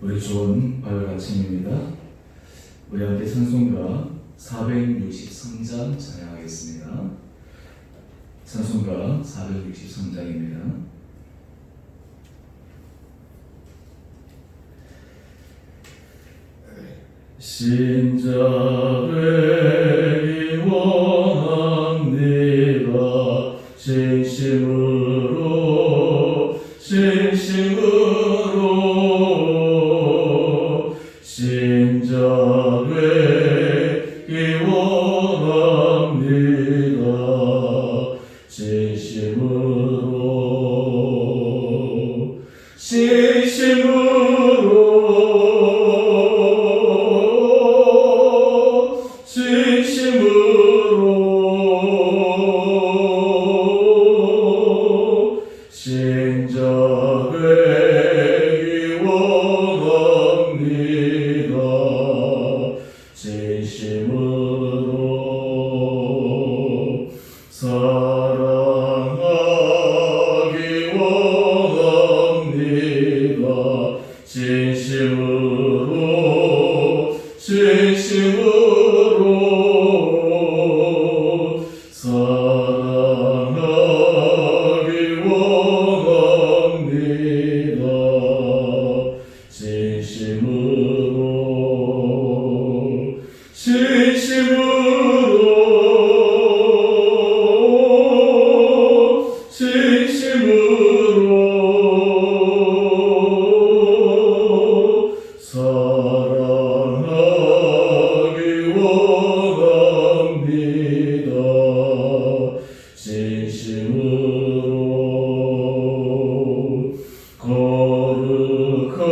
우리 좋은 화요일 아침입니다. 우리 함께 찬송가 463장 찬양하겠습니다. 찬송가 463장입니다. 신자되기 원합니다. 진심으로 신자 되기 원합니다. 진심으로 신자 되기 원합니다. 진심으로 사랑하기 원합니다. 진심으로 사랑하기 원합니다. 진심으로 사랑하기 원합니다. 진심으로 거룩하기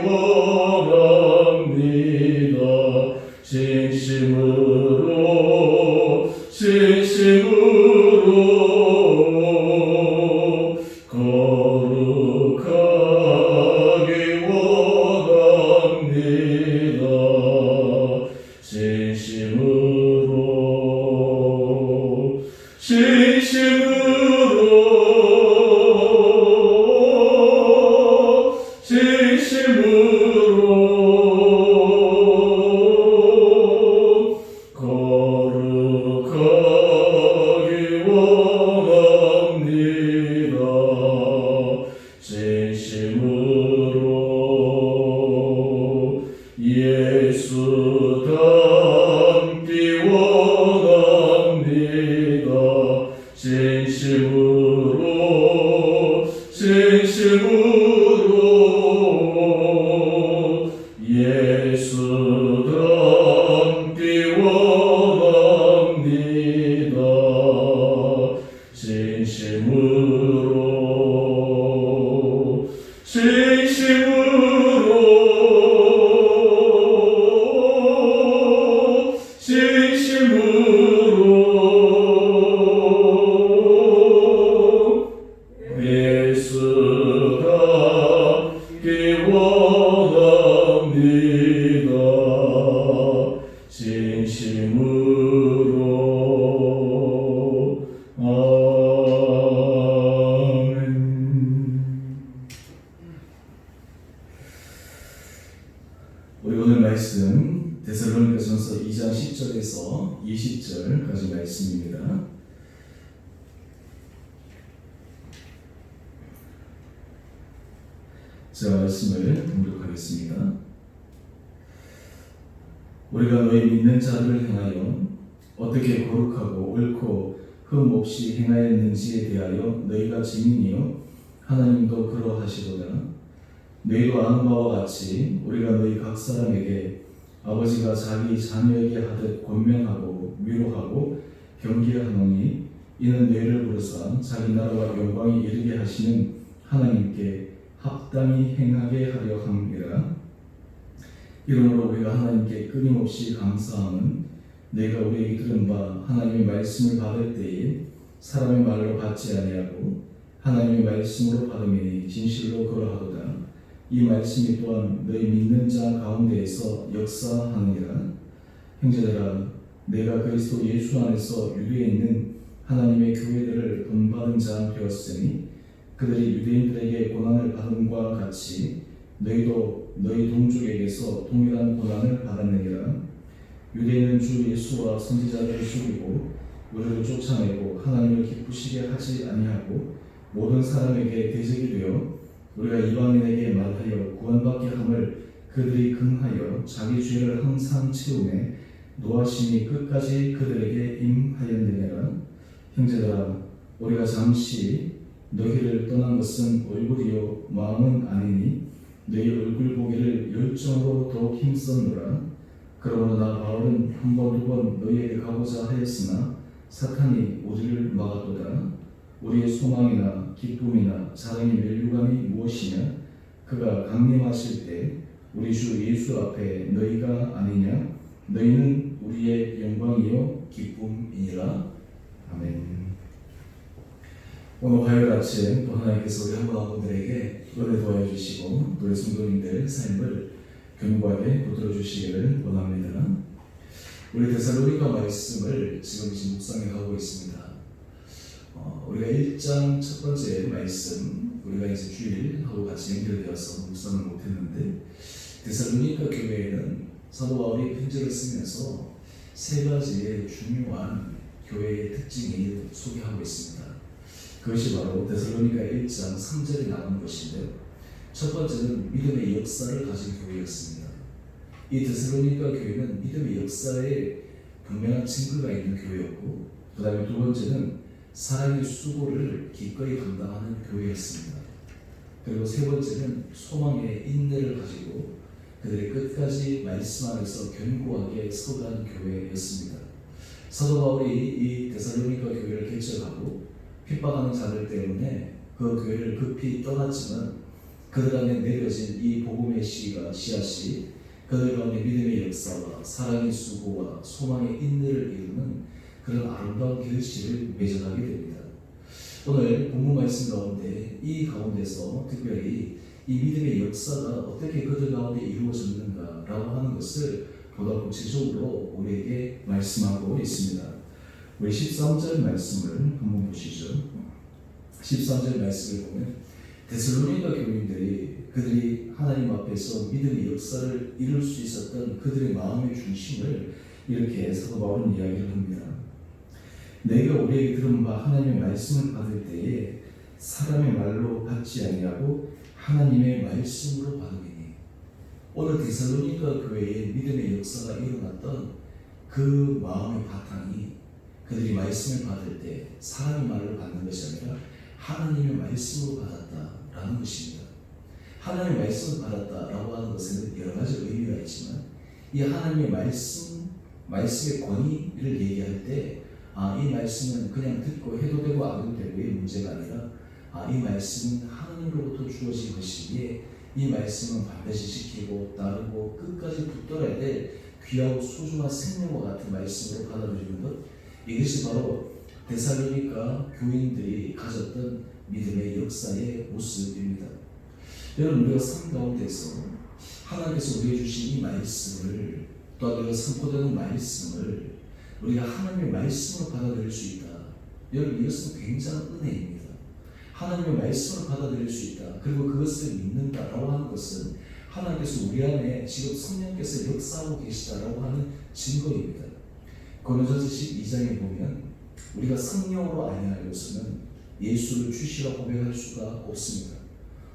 원합니다. 진심으로 거룩하기 원합니다. 진심으로 거룩하기 원합니다. 진심으로 예수 닮기 원합니다. 진심으로 예수 닮기 원합니다. 진심으로 예수 닮기 원합니다. 진심으로 아멘. 우리 오늘 말씀 데살로니가전서 2장 10절에서 20절까지 말씀입니다. 제가 말씀을 봉독하겠습니다. 우리가 너희 믿는 자들을 향하여 어떻게 거룩하고 옳고 흠 없이 행하였는지에 대하여 너희가 증인이요 하나님도 그러하시도다. 너희도 아는 바와 같이 우리가 너희 각 사람에게 아버지가 자기 자녀에게 하듯 권면하고 위로하고 경계하노니 이는 너희를 부르사 자기 나라와 영광이 이르게 하시는 하나님께 합당히 행하게 하려 함이라. 이러므로 우리가 하나님께 끊임없이 감사함은 내가 우리에게 들은 바 하나님의 말씀을 받을 때에 사람의 말로 받지 아니하고 하나님의 말씀으로 받음이니 진실로 그러하도다. 이 말씀이 또한 너희 믿는 자 가운데에서 역사하느니라. 형제들아, 내가 그리스도 예수 안에서 유대에 있는 하나님의 교회들을 본받은 자 되었으니 그들이 유대인들에게 고난을 받음과 같이 너희도 너희 동족에게서 동일한 고난을 받았느니라. 유대인은 주 예수와 선지자들을 죽이고 우리를 쫓아내고 하나님을 기쁘시게 하지 아니하고 모든 사람에게 대적이 되어 우리가 이방인에게 말하여 구원받게 함을 그들이 긍하여 자기 죄를 항상 채우매 노하심이 끝까지 그들에게 임하였느니라. 형제들아, 우리가 잠시 너희를 떠난 것은 얼굴이요 마음은 아니니 너희 얼굴 보기를 열정으로 더욱 힘썼노라. 그러므로 나 바울은 한 번 두 번 너희에게 가고자 하였으나 사탄이 우리를 막았도다. 우리의 소망이나 기쁨이나 자랑의 면류관이 무엇이냐? 그가 강림하실 때 우리 주 예수 앞에 너희가 아니냐? 너희는 우리의 영광이요 기쁨이니라. 아멘. 오늘 화요일 아침 또 하나님께서 우리 한분 분들에게 노래 도와주시고 우리 성도님들 삶을 견고하게 붙들어 주시기를 원합니다. 우리 데살로니가 말씀을 지금 묵상해 가고 있습니다. 우리가 1장 첫 번째 말씀, 우리가 이제 주일하고 같이 연결되어서 묵상을 못했는데, 데살로니가 교회에는 사도 바울이 편지를 쓰면서 세 가지의 중요한 교회의 특징을 소개하고 있습니다. 그것이 바로 데살로니가 1장 3절에 나오는 것인데요. 첫 번째는 믿음의 역사를 가진 교회였습니다. 이 데살로니가 교회는 믿음의 역사에 분명한 증거가 있는 교회였고, 그 다음에 두 번째는 사랑의 수고를 기꺼이 감당하는 교회였습니다. 그리고 세 번째는 소망의 인내를 가지고 그들의 끝까지 말씀 안에서 견고하게 서가는 교회였습니다. 사도 바울이 이 데살로니가 교회를 개척하고 핍박하는 자들 때문에 그 교회를 급히 떠났지만 그들 안에 내려진 이 복음의 씨앗이 그들 가운데 믿음의 역사와 사랑의 수고와 소망의 인내를 이루는 그런 아름다운 결실을 맺어가게 됩니다. 오늘 본문 말씀 가운데 이 가운데서 특별히 이 믿음의 역사가 어떻게 그들 가운데 이루어졌는가라고 하는 것을 보다 구체적으로 우리에게 말씀하고 있습니다. 우리 13절 말씀을 한번 보시죠. 13절 말씀을 보면 데살로니가 교인들이 그들이 하나님 앞에서 믿음의 역사를 이룰 수 있었던 그들의 마음의 중심을 이렇게 사도 바울은 이야기를 합니다. 내가 우리에게 들은 바 하나님의 말씀을 받을 때에 사람의 말로 받지 아니하고 하나님의 말씀으로 받으니, 오늘 데살로니가 교회의 믿음의 역사가 일어났던 그 마음의 바탕이 그들이 말씀을 받을 때 사람의 말로 받는 것이 아니라 하나님의 말씀으로 받았다라는 것입니다. 하나님의 말씀을 받았다라고 하는 것에는 여러 가지 의미가 있지만 이 하나님의 말씀의 권위를 얘기할 때 이 말씀은 그냥 듣고 해도 되고 안 해도 되고의 문제가 아니라 이 말씀은 하나님으로부터 주어진 것이기에 이 말씀은 반드시 지키고 따르고 끝까지 붙들어야 될 귀하고 소중한 생명과 같은 말씀으로 받아들이는 것, 이것이 바로 데살로니가 교인들이 가졌던 믿음의 역사의 모습입니다. 여러분, 우리가 삶 가운데서 하나님께서 우리에게 주신 이 말씀을, 또 우리가 선포되는 말씀을 우리가 하나님의 말씀으로 받아들일 수 있다. 여러분, 이것은 굉장한 은혜입니다. 하나님의 말씀을 받아들일 수 있다. 그리고 그것을 믿는다라고 하는 것은 하나님께서 우리 안에 지금 성령께서 역사하고 계시다라고 하는 증거입니다. 고린도전서 12장에 보면 우리가 성령으로 아니하여서는 예수를 주시라 고백할 수가 없습니다.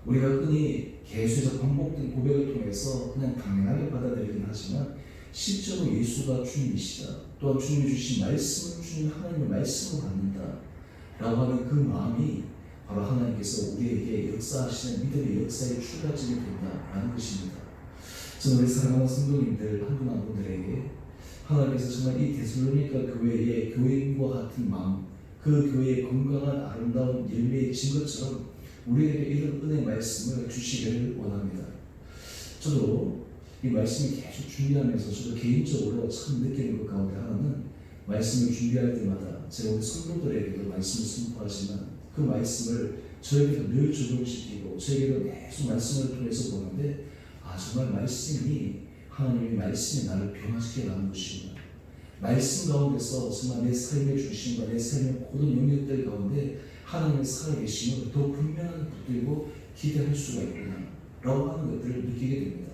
우리가 흔히 개수에서 반복된 고백을 통해서 그냥 당연하게 받아들이긴 하지만 실제로 예수가 주님이시다, 또한 주님이 주신 말씀을 주님 하나님의 말씀으로 받는다 라고 하는 그 마음이 바로 하나님께서 우리에게 역사하시는 믿음의 역사의 출발점이 된다라는 것입니다. 저는 우리 사랑하는 성도님들 한 분 한 분들에게 하나님께서 정말 이 데살로니가 교회의 교인과 같은 마음, 그 교회의 건강한 아름다운 열매의 증거처럼 우리에게 이런 은혜 말씀을 주시기를 원합니다. 저도 이 말씀을 계속 준비하면서 저도 개인적으로 참 느끼는 것 가운데 하나는, 말씀을 준비할 때마다 제가 우리 성도들에게도 말씀을 선포하지만 그 말씀을 저에게도 늘 적용시키고 저에게도 계속 말씀을 통해서 보는데 정말 말씀이, 하나님의 말씀이 나를 변화시켜 나가는 것이구나. 말씀 가운데서 정말 내 삶의 중심과 내 삶의 모든 영역들 가운데 하나님의 살아계심을 더 분명하게 붙들고 기대할 수가 있구나 라고 하는 것들을 느끼게 됩니다.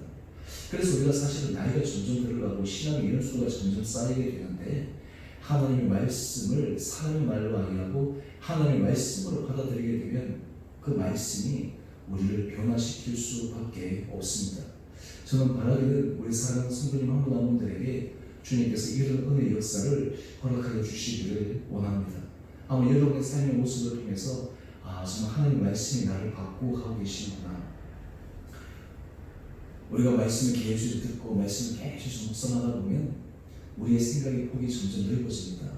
그래서 우리가 사실은 나이가 점점 들어가고 신앙의 연수가 점점 쌓이게 되는데 하나님의 말씀을 사람의 말로 아니하고 하나님의 말씀으로 받아들이게 되면 그 말씀이 우리를 변화시킬 수밖에 없습니다. 저는 바라기는 우리 사랑하는 성도님 한 분 한 분들에게 주님께서 이런 은혜의 역사를 허락하여 주시기를 원합니다. 아마 여러분의 삶의 모습을 통해서 정말 하나님의 말씀이 나를 바꾸고 가고 계시구나. 우리가 말씀을 계속 듣고 말씀을 계속 묵상하다 보면 우리의 생각의 폭이 점점 넓어집니다.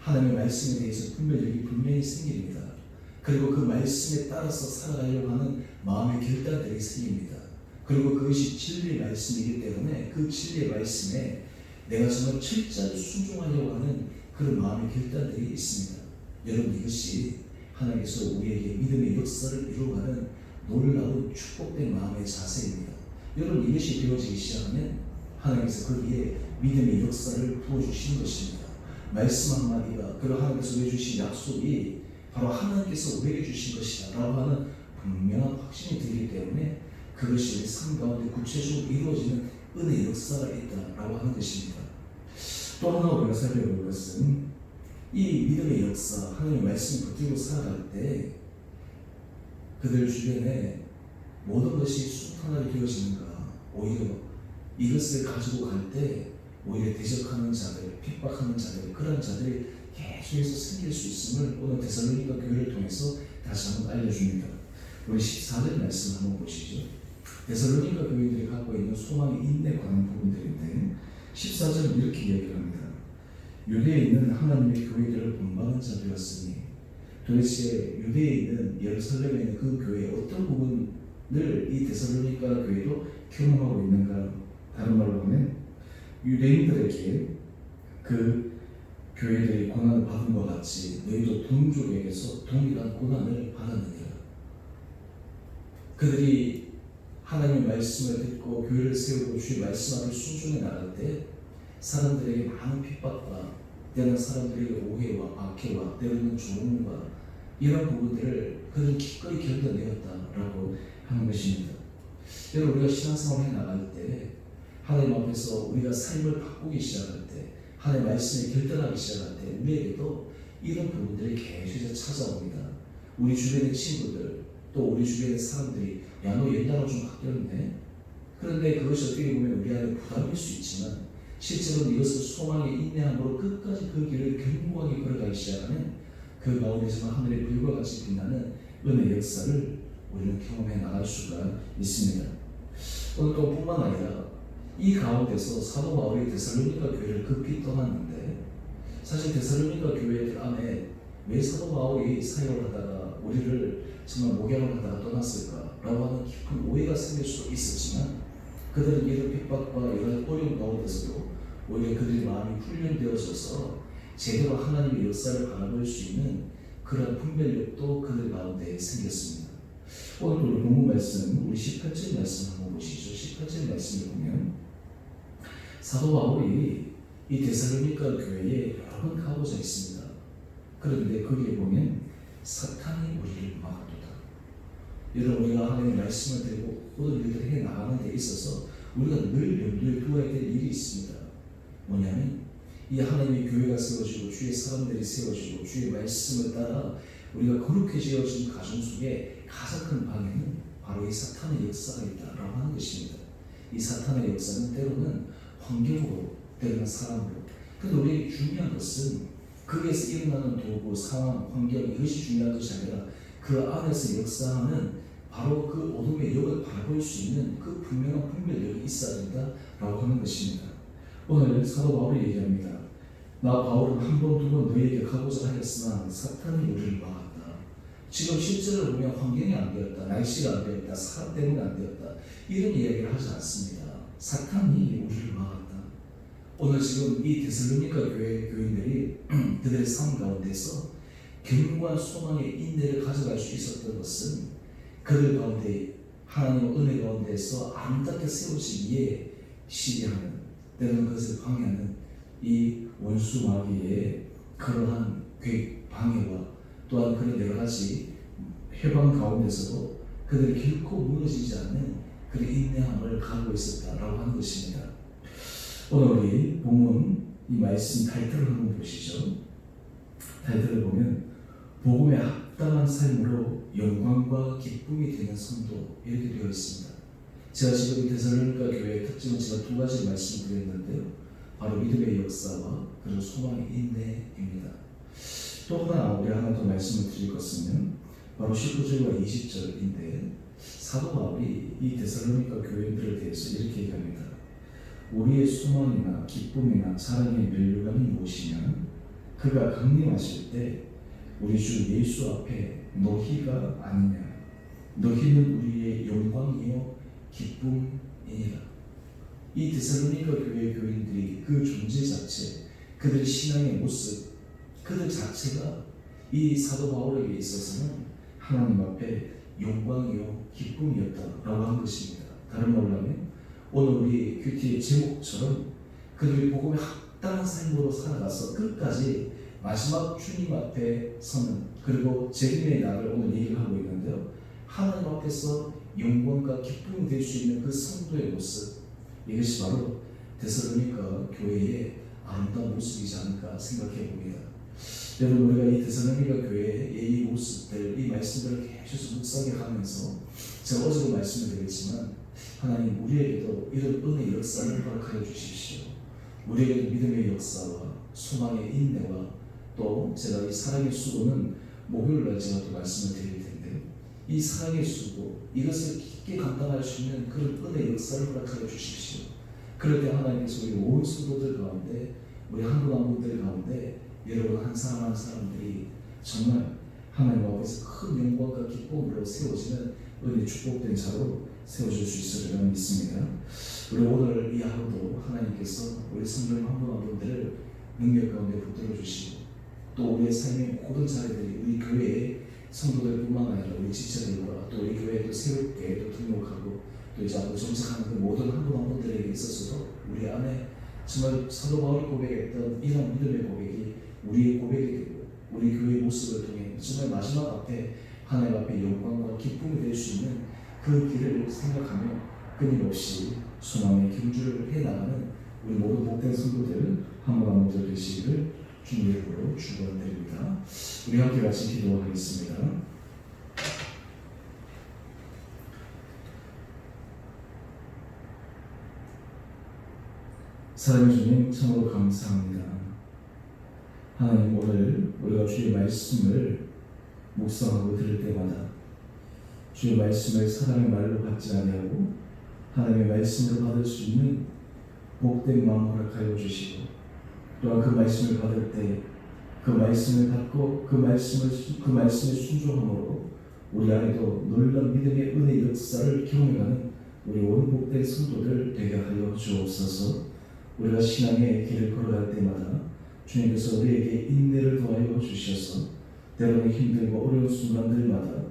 하나님의 말씀에 대해서 분별력이 분명히 생깁니다. 그리고 그 말씀에 따라서 살아가려고 하는 마음의 결단들이 생깁니다. 그리고 그것이 진리의 말씀이기 때문에 그 진리의 말씀에 내가 정말 철저히 순종하려고 하는 그런 마음의 결단들이 있습니다. 여러분, 이것이 하나님께서 우리에게 믿음의 역사를 이루어가는 놀라운 축복된 마음의 자세입니다. 여러분, 이것이 되어지기 시작하면 하나님께서 거기에 믿음의 역사를 부어주시는 것입니다. 말씀 한마디가 그리고 하나님께서 해주신 약속이 바로 하나님께서 우리에게 주신 것이다 라고 하는 분명한 확신이 들기 때문에 그것이 우리 삶 가운데 구체적으로 이루어지는 은혜의 역사가 있다라고 하는 것입니다. 또 하나 우리가 살펴볼 것은 이 믿음의 역사, 하나님의 말씀을 붙들고 살아갈 때 그들 주변에 모든 것이 순탄하게 되어지는가, 오히려 이것을 가지고 갈 때 오히려 대적하는 자들, 핍박하는 자들, 그런 자들이 계속해서 생길 수 있음을 오늘 데살로니가 교회를 통해서 다시 한번 알려줍니다. 우리 14절 말씀 한번 보시죠. 데살로니가 교회들이 갖고 있는 소망의 인내에 관한 부분들인데 14절은 이렇게 이야기를 합니다. 유대에 있는 하나님의 교회들을 본받은 자들이었으니 도대체 유대에 있는 예루살렘에 있는 그 교회의 어떤 부분을 이 데살로니가 교회도 경험하고 있는가? 다른 말로 하면 유대인들에게 그 교회들이 고난을 받은 것 같이 너희도 동족에게서 동일한 고난을 받았느니라. 그들이 하나님의 말씀을 듣고 교회를 세우고 주의 말씀 앞에 순종해 나갈 때 사람들에게 많은 핍박과 때로는 사람들에게 오해와 박해와 때로는 조롱과 이런 부분들을 그들은 기꺼이 견뎌내었다라고 하는 것입니다. 여러분, 우리가 신앙생활을 해나갈 때 하나님 앞에서 우리가 삶을 바꾸기 시작할 때 하나님의 말씀에 결단하기 시작할 때 우리에게도 이런 부분들이 계속해서 찾아옵니다. 우리 주변의 친구들 또 우리 주변의 사람들이 야, 너 옛날하고 좀 바뀌었네. 그런데 그것이 어떻게 보면 우리 안에 부담일 수 있지만 실제로는 이것을 소망의 인내함으로 끝까지 그 길을 견고하게 걸어가기 시작하면 그 가운데서 하늘의 불과 같이 빛나는 은혜의 역사를 우리는 경험해 나갈 수가 있습니다. 오늘 또 뿐만 아니라 이 가운데서 사도 바울이 데살로니가 교회를 급히 떠났는데 사실 데살로니가 교회들 안에 왜 사도 바울이 사역을 하다가 우리를 정말 목양을 하다가 떠났을까라고 하는 깊은 오해가 생길 수도 있었지만 그들은 이런 핍박과 이런 어려운 가운데서도 오히려 그들의 마음이 훈련되어져서 제대로 하나님의 역사를 바라볼 수 있는 그런 분별력도 그들 가운데 생겼습니다. 오늘 우리 본문 말씀, 우리 18절 말씀 한번 보시죠. 18절 말씀을 보면 사도 바울이 이 데살로니가 교회에 여러 번 가보자 했습니다. 그런데 거기에 보면 사탄이 우리를 막아두다. 여러분, 우리가 하나님의 말씀을 드리고 모든 일들을 해 나가는 데 있어서 우리가 늘 염두에 두어야 될 일이 있습니다. 뭐냐면 이 하나님의 교회가 세워지고 주의 사람들이 세워지고 주의 말씀을 따라 우리가 거룩해지어진 가정 속에 가장 큰 방해는 바로 이 사탄의 역사가 있다라고 하는 것입니다. 이 사탄의 역사는 때로는 환경으로, 때로는 사람으로. 그런데 우리에게 중요한 것은 거기에서 일어나는 도구, 상황, 환경, 이것이 중요한 것이 아니라 그 안에서 역사하는 바로 그 어둠의 역을 바라볼 수 있는 그 분명한 분별력이 있어야 된다라고 하는 것입니다. 오늘 사도 바울이 얘기합니다. 나 바울은 한 번, 두 번 너희에게 가고자 하였으나 사탄이 우리를 막았다. 지금 실제로 보면 환경이 안 되었다, 날씨가 안 되었다, 사람 때문에 안 되었다, 이런 이야기를 하지 않습니다. 사탄이 우리를 막았다. 오늘 지금 이 데살로니가 교회 교인들이 그들의 삶 가운데서 견고한 소망의 인내를 가져갈 수 있었던 것은 그들 가운데 하나님의 은혜 가운데서 아름답게 세우시기에 시기하는, 때로는 그것을 방해하는 이 원수 마귀의 그러한 방해와 또한 그런 여러 가지 해방 가운데서도 그들이 결코 무너지지 않는 그런 인내함을 가지고 있었다라고 하는 것입니다. 오늘 우리 본문 이 말씀 타이틀을 한번 보시죠. 타이틀을 보면 복음에 합당한 삶으로 영광과 기쁨이 되는 성도 이렇게 되어 있습니다. 제가 지금 데살로니가 교회의 특징은 제가 두 가지 말씀드렸는데요. 바로 믿음의 역사와 그리고 소망의 인내입니다. 또 우리 하나 더 말씀을 드릴 것은 바로 19절과 20절인데 사도 바울이 이 데살로니가 교인들에 대해서 이렇게 얘기합니다. 우리의 소망이나 기쁨이나 사랑의 면류관이 무엇이냐? 그가 강림하실 때 우리 주 예수 앞에 너희가 아니냐? 너희는 우리의 영광이요 기쁨이니라. 이 데살로니가 교회 교인들이 그 존재 자체, 그들의 신앙의 모습, 그들 자체가 이 사도 바울에게 있어서는 하나님 앞에 영광이요 기쁨이었다라고 한 것입니다. 다른 말로 하면 오늘 우리 큐티의 제목처럼 그들이 복음에 합당한 삶으로 살아가서 끝까지 마지막 주님 앞에 서는, 그리고 재림의 날을 오늘 얘기를 하고 있는데요. 하나님 앞에서 영광과 기쁨이 될 수 있는 그 성도의 모습, 이것이 바로 데살로니가 교회의 아름다운 모습이지 않을까 생각해 봅니다. 여러분, 우리가 이 데살로니가 교회의 이 모습들, 이 말씀들을 계속 묵상해가면서 제가 어제도 말씀을 드렸지만 하나님 우리에게도 이런 은혜의 역사를 허락하여 주십시오. 우리에게도 믿음의 역사와 소망의 인내와 또 제가 이 사랑의 수고는 목요일날 제가 또 말씀을 드릴 텐데 이 사랑의 수고, 이것을 깊게 감당할 수 있는 그런 은혜의 역사를 허락하여 주십시오. 그럴 때 하나님께서 우리 온 성도들 가운데, 우리 한 분 한 분들 가운데 여러분 한 사람 한 사람들이 정말 하나님 앞에서 큰 영광과 기쁨으로 세워지는 은혜 축복된 자로 세워줄 수 있으리라 믿습니다. 우리 오늘 이 하루도 하나님께서 우리 성도님 한 분 한 분들을 능력 가운데 붙들어 주시고 또 우리의 삶의 모든 자리들이 우리 교회의 성도들뿐만 아니라 우리 지체들과 또 우리 교회에 또 새롭게 또 등록하고 또 이제 앞으로 정착하는 그 모든 한 분 한 분들에게 있어서도 우리 안에 정말 사도 바울이 고백했던 이런 믿음의 고백이 우리의 고백이 되고 우리 교회의 모습을 통해 정말 마지막 앞에 하나님 앞에 영광과 기쁨이 될 수 있는 그 길을 생각하며 끊임없이 소망의 경주를 해나가는 우리 모든 복된 성도들 한 분 한 분들 되시기를 주님의 이름으로 축원드립니다. 우리 함께 같이 기도하겠습니다. 사랑의 주님, 참으로 감사합니다. 하나님, 오늘 우리가 주의 말씀을 묵상하고 들을 때마다 주의 말씀을 사랑의 말로 받지 아니하고 하나님의 말씀으로 받을 수 있는 복된 마음 허락하여 주시고 또한 그 말씀을 받을 때 그 말씀을 받고 그 말씀에 순종함으로 우리 안에도 놀라운 믿음의 은혜 역사를 경험하는 우리 온 복된 성도들 되게 하여 주옵소서. 우리가 신앙의 길을 걸어갈 때마다 주님께서 우리에게 인내를 더하여 주셔서 때로는 힘들고 어려운 순간들마다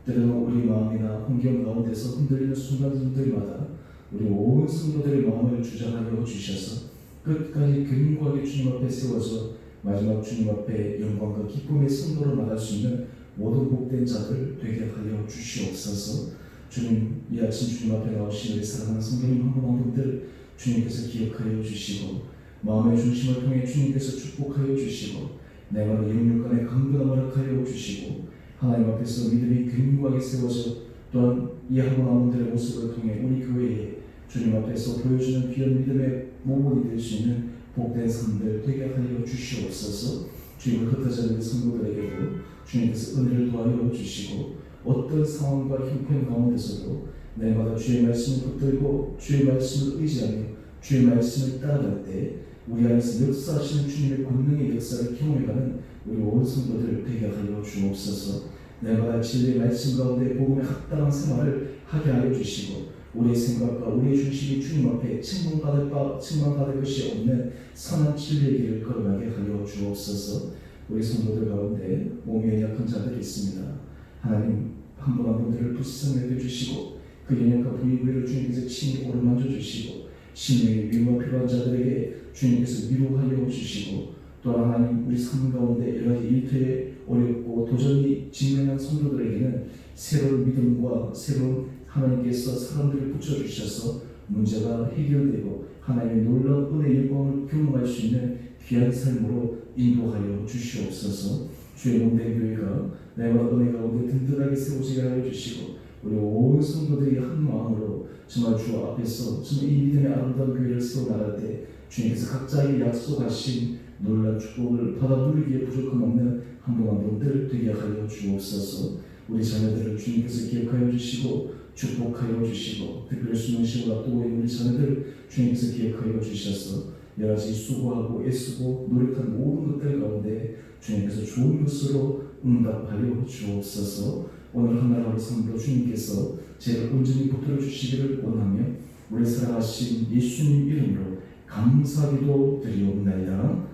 때로는 우리 마음이나 환경 가운데서 흔들리는 순간들마다 우리 온 성도들의 마음을 주장하여 주셔서 끝까지 견고하게 주님 앞에 세워져 마지막 주님 앞에 영광과 기쁨의 성도로 나갈 수 있는 모든 복된 자들 되게 하여 주시옵소서. 주님, 이 아침 주님 앞에 나오신 우리 사랑하는 성도님 한 분 한 분들 주님께서 기억하여 주시고 마음의 중심을 통해 주님께서 축복하여 주시고 내가 영육간의 강건함을 허락하여 주시고 하나님 앞에서 믿음이 견고하게 세워져 또한 이 한 분 한 분들의 모습을 통해 우리 교회에 주님 앞에서 보여주는 귀한 믿음의 모범이 될 수 있는 복된 삶들 되게 하여 주시옵소서. 주님을 흩어져 있는 성도들에게도 주님께서 은혜를 도하여 주시고 어떤 상황과 형편 가운데서도 날마다 주의 말씀을 붙들고 주의 말씀을 의지하며 주의 말씀을 따라갈 때 우리 안에서 역사하시는 주님의 권능의 역사를 경험해가는 우리 온 성도들 되게 하여 주옵소서. 날마다 진리의 말씀 가운데 복음에 합당한 생활을 하게 하여 주시고 우리의 생각과 우리의 중심이 주님 앞에 책망받을 것이 없는 선한 진리의 길을 걸어가게 하여 주옵소서. 우리 성도들 가운데 몸이 연약한 자들이 있습니다. 하나님 한 분 한 분들을 불쌍히 여겨주시고 그 연약한 부위부위를 주님께서 친히 오르만져 주시고 심령의 위로가 필요한 자들에게 주님께서 위로하여 주시고 또 하나님 우리 삶 가운데 여러 가지 일터에 어렵고 도전이 직면한 성도들에게는 새로운 믿음과 새로운 하나님께서 사람들을 붙여주셔서 문제가 해결되고 하나님의 놀라운 은혜의 영광을 경험할 수 있는 귀한 삶으로 인도하여 주시옵소서. 주의 몸된 교회가 날마다 은혜 가운데 든든하게 세워지게 하여 주시고 우리 온 성도들이 한 마음으로 정말 주 앞에서 정말 이 믿음의 아름다운 교회를 세워나갈 때 주님께서 각자의 약속하신 놀라운 축복을 받아 누리기에 부족함 없는 한 분 한 분들 되게 하여 주옵소서. 우리 자녀들을 주님께서 기억하여 주시고 축복하여 주시고 특별히 수능 시험을 앞두고 있는 우리 자녀들 주님께서 기억하여 주셔서 여러 가지 수고하고 애쓰고 노력한 모든 것들 가운데 주님께서 좋은 것으로 응답하여 주옵소서. 오늘 하나라도 삶도 주님께서 제를 온전히 붙들어 주시기를 원하며 우리 사랑하신 예수님 이름으로 감사기도 드리옵나이다.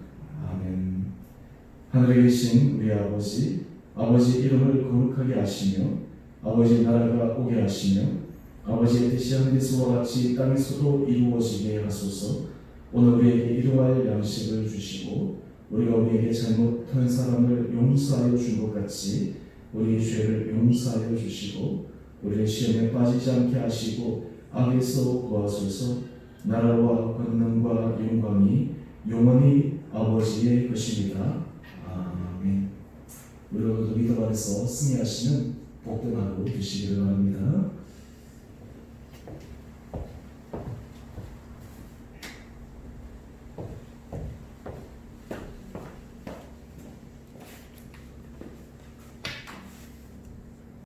아멘. 하늘에 계신 우리 아버지, 아버지의 이름을 거룩하게 하시며 아버지의 나라가 오게 하시며 아버지의 뜻이 하늘에서와 같이 땅에서도 이루어지게 하소서. 오늘 우리에게 일용할 양식을 주시고 우리가 우리에게 잘못한 사람을 용서하여 준 것 같이 우리의 죄를 용서하여 주시고 우리의 시험에 빠지지 않게 하시고 악에서 구하소서. 나라와 권능과 영광이 영원히 아버지의 것입니다. 아멘. 우리 오늘도 믿음 안에서 승리하시는 복된 하루 되시기를 바랍니다.